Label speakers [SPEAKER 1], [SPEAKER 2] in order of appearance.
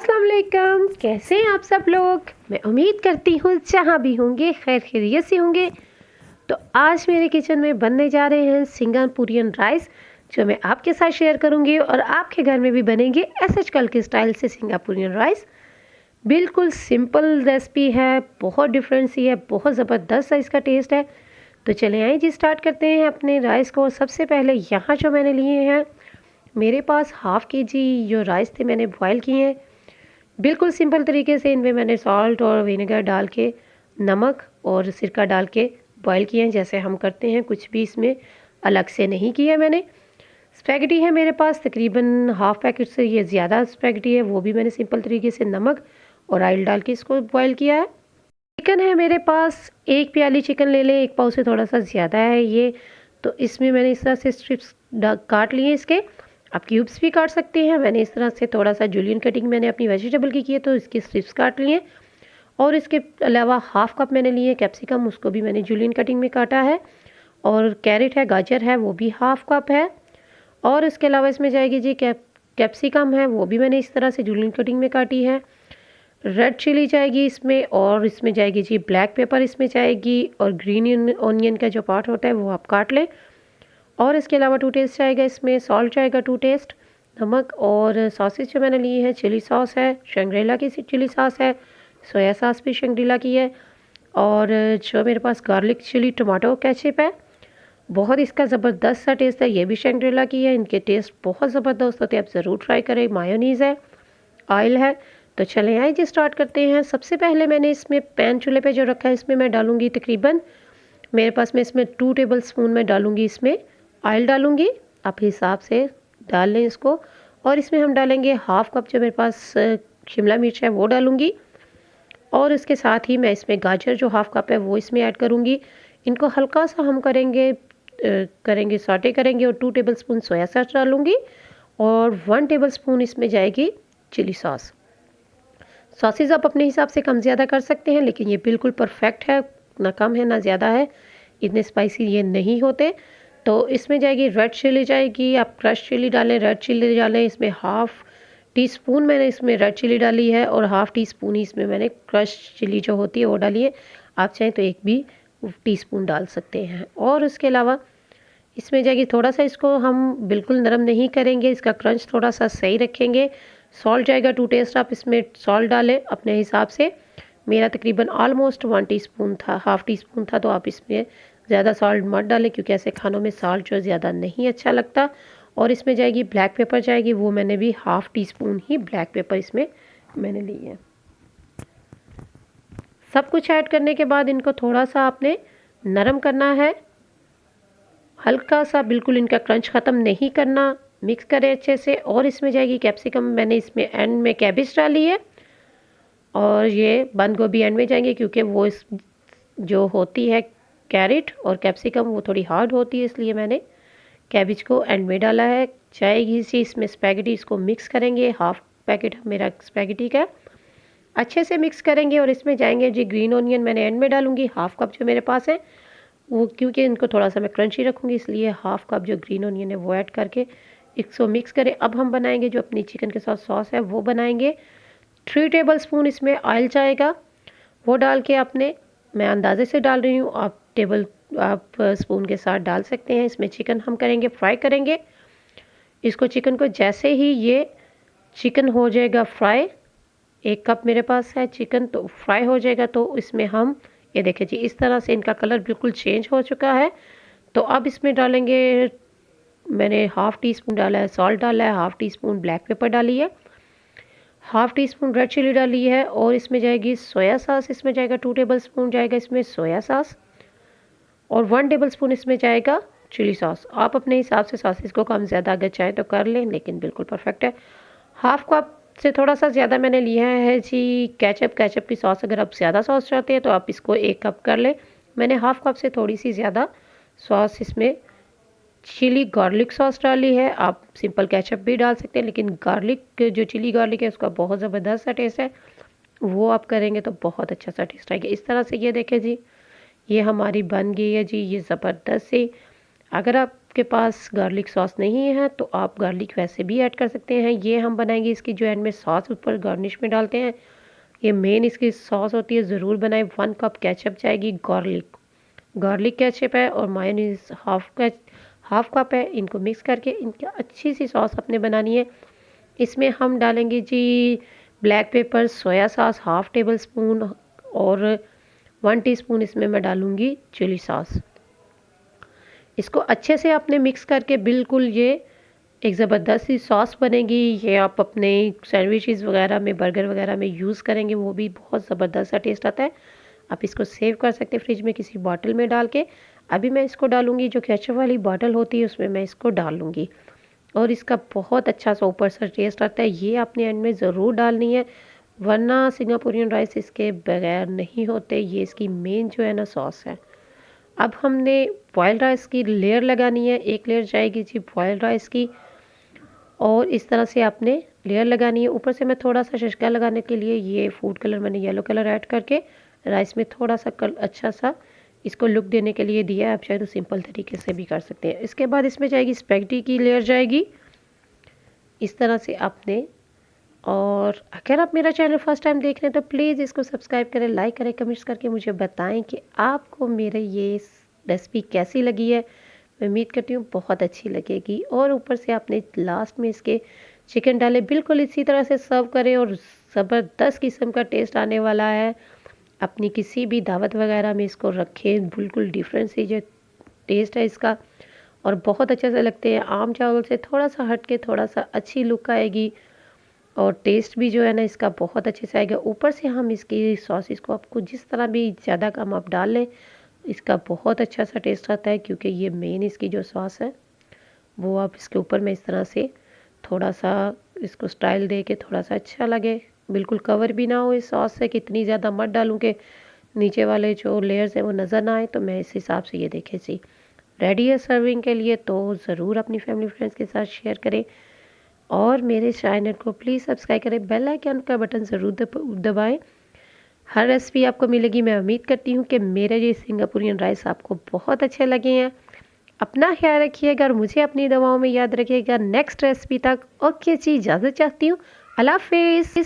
[SPEAKER 1] अस्सलाम वालेकुम, कैसे हैं आप सब लोग। मैं उम्मीद करती हूँ जहाँ भी होंगे खैर खैरियत से होंगे। तो आज मेरे किचन में बनने जा रहे हैं सिंगापुरियन राइस, जो मैं आपके साथ शेयर करूँगी और आपके घर में भी बनेंगे एसएच कल के स्टाइल से सिंगापुरियन राइस। बिल्कुल सिंपल रेसिपी है, बहुत डिफरेंट सी है, बहुत ज़बरदस्त सा इसका टेस्ट है। तो चले आए जी, स्टार्ट करते हैं अपने राइस को। सबसे पहले यहाँ जो मैंने लिए हैं, मेरे पास हाफ़ केजी जो राइस थे मैंने बॉयल किए हैं। बिल्कुल सिंपल तरीके से इनमें मैंने सॉल्ट और विनेगर डाल के, नमक और सिरका डाल के बॉयल किए हैं जैसे हम करते हैं, कुछ भी इसमें अलग से नहीं किया मैंने। स्पैगेटी है मेरे पास तकरीबन हाफ़ पैकेट से ये ज़्यादा स्पैगेटी है, वो भी मैंने सिंपल तरीके से नमक और ऑयल डाल के इसको बॉयल किया है। चिकन है मेरे पास, 1 प्याली चिकन ले लें, 1 पाव से थोड़ा सा ज़्यादा है ये। तो इसमें मैंने इस तरह से स्ट्रिप्स काट लिए इसके। आप क्यूब्स भी काट सकते हैं। मैंने इस तरह से थोड़ा सा जूलियन कटिंग मैंने अपनी वेजिटेबल की है, तो इसके स्ट्रिप्स काट लिए। और इसके अलावा हाफ़ कप मैंने लिए कैप्सिकम, उसको भी मैंने जूलियन कटिंग में काटा है। और कैरेट है, गाजर है, वो भी हाफ़ कप है। और इसके अलावा इसमें जाएगी जी कैप्सिकम है, वो भी मैंने इस तरह से जूलियन कटिंग में काटी है। रेड चिली जाएगी इसमें, और इसमें जाएगी जी ब्लैक पेपर इसमें जाएगी, और ग्रीन ऑनियन का जो पार्ट होता है वो आप काट लें। और इसके अलावा 2 टेस्ट जाएगा इसमें, सॉल्ट जाएगा 2 टेस्ट, नमक। और सॉसेज जो मैंने ली है, चिली सॉस है, शंग्रीला की चिली सॉस है, सोया सॉस भी शंग्रीला की है। और जो मेरे पास गार्लिक चिली टमाटो केचप है, बहुत इसका ज़बरदस्त सा टेस्ट है, ये भी शंग्रीला की है। इनके टेस्ट बहुत ज़बरदस्त होते हैं, आप ज़रूर ट्राई करें। मायोनीज़ है, ऑयल है। तो चलें आइए जी, स्टार्ट करते हैं। सबसे पहले मैंने इसमें पैन चूल्हे पे जो रखा है, इसमें मैं डालूँगी तकरीबन, मेरे पास मैं इसमें 2 टेबल स्पून में डालूँगी, इसमें ऑयल डालूँगी। आप हिसाब से डाल लें इसको। और इसमें हम डालेंगे हाफ़ कप जो मेरे पास शिमला मिर्च है वो डालूँगी। और इसके साथ ही मैं इसमें गाजर जो हाफ़ कप है वो इसमें ऐड करूँगी। इनको हल्का सा हम करेंगे सॉटे करेंगे। और 2 टेबल स्पून सोया सॉस डालूँगी। और 1 टेबल स्पून इसमें जाएगी चिली सॉस। सॉसेज आप अपने हिसाब से कम ज़्यादा कर सकते हैं, लेकिन ये बिल्कुल परफेक्ट है, ना कम है ना ज़्यादा है, इतने स्पाइसी ये नहीं होते। तो इसमें जाएगी रेड चिली जाएगी, आप क्रश चिली डालें, रेड चिली डालें। इसमें हाफ़ टी स्पून मैंने इसमें रेड चिली डाली है, और हाफ़ टी स्पून ही इसमें मैंने क्रश चिली जो होती है वो डाली है। आप चाहें तो 1 भी टीस्पून डाल सकते हैं। और उसके अलावा इसमें जाएगी थोड़ा सा, इसको हम बिल्कुल नरम नहीं करेंगे, इसका क्रंच थोड़ा सा सही रखेंगे। सॉल्ट जाएगा 2 टेस्ट, आप इसमें सॉल्ट डालें अपने हिसाब से। मेरा तकरीबन ऑलमोस्ट 1 टीस्पून था, हाफ़ टी स्पून था, तो आप इसमें ज़्यादा सॉल्ट मत डालें, क्योंकि ऐसे खानों में सॉल्ट जो ज़्यादा नहीं अच्छा लगता। और इसमें जाएगी ब्लैक पेपर जाएगी, वो मैंने भी हाफ़ टी स्पून ही ब्लैक पेपर इसमें मैंने ली है। सब कुछ ऐड करने के बाद इनको थोड़ा सा आपने नरम करना है, हल्का सा, बिल्कुल इनका क्रंच ख़त्म नहीं करना। मिक्स करें अच्छे से। और इसमें जाएगी कैप्सिकम, मैंने इसमें एंड में कैबेज डाली है। और ये बंद गोभी एंड में जाएंगे, क्योंकि वो इस जो होती है कैरेट और कैप्सिकम वो थोड़ी हार्ड होती है, इसलिए मैंने कैबेज को एंड में डाला है। जाएगी सी इसमें स्पैगेटी, इसको मिक्स करेंगे। हाफ़ पैकेट मेरा स्पैगेटी का अच्छे से मिक्स करेंगे। और इसमें जाएंगे जी ग्रीन ऑनियन, मैंने एंड में डालूंगी, हाफ़ कप जो मेरे पास है वो, क्योंकि इनको थोड़ा सा मैं क्रंची रखूँगी, इसलिए हाफ़ कप जो ग्रीन ऑनियन है वो ऐड करके इसको मिक्स करें। अब हम बनाएंगे जो अपनी चिकन के साथ सॉस है वो बनाएंगे। 3 टेबल स्पून इसमें ऑयल जाएगा, वो डाल के आपने, मैं अंदाजे से डाल रही हूँ, आप स्पून के साथ डाल सकते हैं। इसमें चिकन हम करेंगे फ्राई करेंगे इसको। चिकन को जैसे ही ये चिकन हो जाएगा फ्राई, 1 कप मेरे पास है चिकन, तो फ्राई हो जाएगा, तो इसमें हम ये देखें जी, इस तरह से इनका कलर बिल्कुल चेंज हो चुका है। तो अब इसमें डालेंगे, मैंने हाफ़ टी स्पून डाला है सॉल्ट डाला है, half teaspoon black pepper डाली है, half teaspoon red chilli डाली है। और इसमें जाएगी सोया सॉस, इसमें जाएगा 2 टेबल स्पून जाएगा इसमें सोया सॉस। और 1 टेबल स्पून इसमें जाएगा चिली सॉस। आप अपने हिसाब से सॉसेस को कम ज़्यादा अगर चाहें तो कर लें, लेकिन बिल्कुल परफेक्ट है। हाफ़ कप से थोड़ा सा ज़्यादा मैंने लिया है जी केचप की सॉस। अगर आप ज़्यादा सॉस चाहते हैं तो आप इसको 1 कप कर लें। मैंने हाफ़ कप से थोड़ी सी ज़्यादा सॉस इसमें चिली गार्लिक सॉस डाली है। आप सिंपल केचप भी डाल सकते हैं, लेकिन गार्लिक जो चिली गार्लिक है उसका बहुत ज़बरदस्त सा टेस्ट है, वो आप करेंगे तो बहुत अच्छा सा टेस्ट आएगा। इस तरह से ये देखें जी, ये हमारी बन गई है जी, ये ज़बरदस्त सी। अगर आप आपके पास गार्लिक सॉस नहीं है तो आप गार्लिक वैसे भी ऐड कर सकते हैं। ये हम बनाएंगे इसकी जो एंड में सॉस ऊपर गार्निश में डालते हैं, ये मेन इसकी सॉस होती है, ज़रूर बनाएं। 1 कप केचप जाएगी, गार्लिक केचप है, और मायोनीज हाफ कप है। इनको मिक्स करके इनकी अच्छी सी सॉस अपने बनानी है। इसमें हम डालेंगे जी black pepper, soya sauce half tablespoon, और 1 टीस्पून इसमें मैं डालूँगी चिली सॉस। इसको अच्छे से आपने मिक्स करके बिल्कुल ये एक ज़बरदस्त सी सॉस बनेगी। ये आप अपने सैंडविचेस वगैरह में, बर्गर वगैरह में यूज़ करेंगे, वो भी बहुत ज़बरदस्त सा टेस्ट आता है। आप इसको सेव कर सकते हैं फ्रिज में किसी बॉटल में डाल के। अभी मैं इसको डालूँगी, जो केचप वाली बॉटल होती है उसमें मैं इसको डाल लूँगी, और इसका बहुत अच्छा सा ऊपर से टेस्ट आता है। ये आपने एंड में ज़रूर डालनी है, वरना सिंगापुरियन राइस इसके बगैर नहीं होते। ये इसकी मेन जो है ना सॉस है। अब हमने बॉयल्ड राइस की लेयर लगानी है। एक लेयर जाएगी जी बॉयल्ड राइस की, और इस तरह से आपने लेयर लगानी है। ऊपर से मैं थोड़ा सा शशका लगाने के लिए ये फूड कलर मैंने येलो कलर ऐड करके राइस में थोड़ा सा अच्छा सा इसको लुक देने के लिए दिया है। आप चाहे तो सिंपल तरीके से भी कर सकते हैं। इसके बाद इसमें जाएगी स्पैगेटी की लेयर जाएगी इस तरह से आपने। और अगर आप मेरा चैनल फर्स्ट टाइम देख रहे हैं तो प्लीज़ इसको सब्सक्राइब करें, लाइक करें, कमेंट्स करके मुझे बताएं कि आपको मेरे ये रेसिपी कैसी लगी है। मैं उम्मीद करती हूँ बहुत अच्छी लगेगी। और ऊपर से आपने लास्ट में इसके चिकन डाले, बिल्कुल इसी तरह से सर्व करें, और ज़बरदस्त किस्म का टेस्ट आने वाला है। अपनी किसी भी दावत वगैरह में इसको रखें, बिल्कुल डिफरेंट सी जो टेस्ट है इसका, और बहुत अच्छे से लगते हैं। आम चावल से थोड़ा सा हट के थोड़ा सा अच्छी लुक आएगी, और टेस्ट भी जो है ना इसका बहुत अच्छे से आएगा। ऊपर से हम इसकी सॉसेस को आपको जिस तरह भी ज़्यादा कम आप डाल लें, इसका बहुत अच्छा सा टेस्ट आता है, क्योंकि ये मेन इसकी जो सॉस है वो आप इसके ऊपर में इस तरह से थोड़ा सा इसको स्टाइल दे के थोड़ा सा अच्छा लगे, बिल्कुल कवर भी ना हो इस सॉस से, कितनी ज़्यादा मत डालूँ कि नीचे वाले जो लेयर्स हैं वो नज़र ना आए। तो मैं इस हिसाब से ये देखे सी रेडी है सर्विंग के लिए। तो ज़रूर अपनी फैमिली फ्रेंड्स के साथ शेयर करें, और मेरे चैनल को प्लीज़ सब्सक्राइब करें, बेल आइकन का बटन ज़रूर दबाएं। हर रेसिपी आपको मिलेगी। मैं उम्मीद करती हूँ कि मेरे ये सिंगापुरियन राइस आपको बहुत अच्छे लगे हैं। अपना ख्याल रखिएगा और मुझे अपनी दवाओं में याद रखिएगा। नेक्स्ट रेसिपी तक ओके जी, इजाज़त चाहती हूँ। अल्लाह हाफिज़।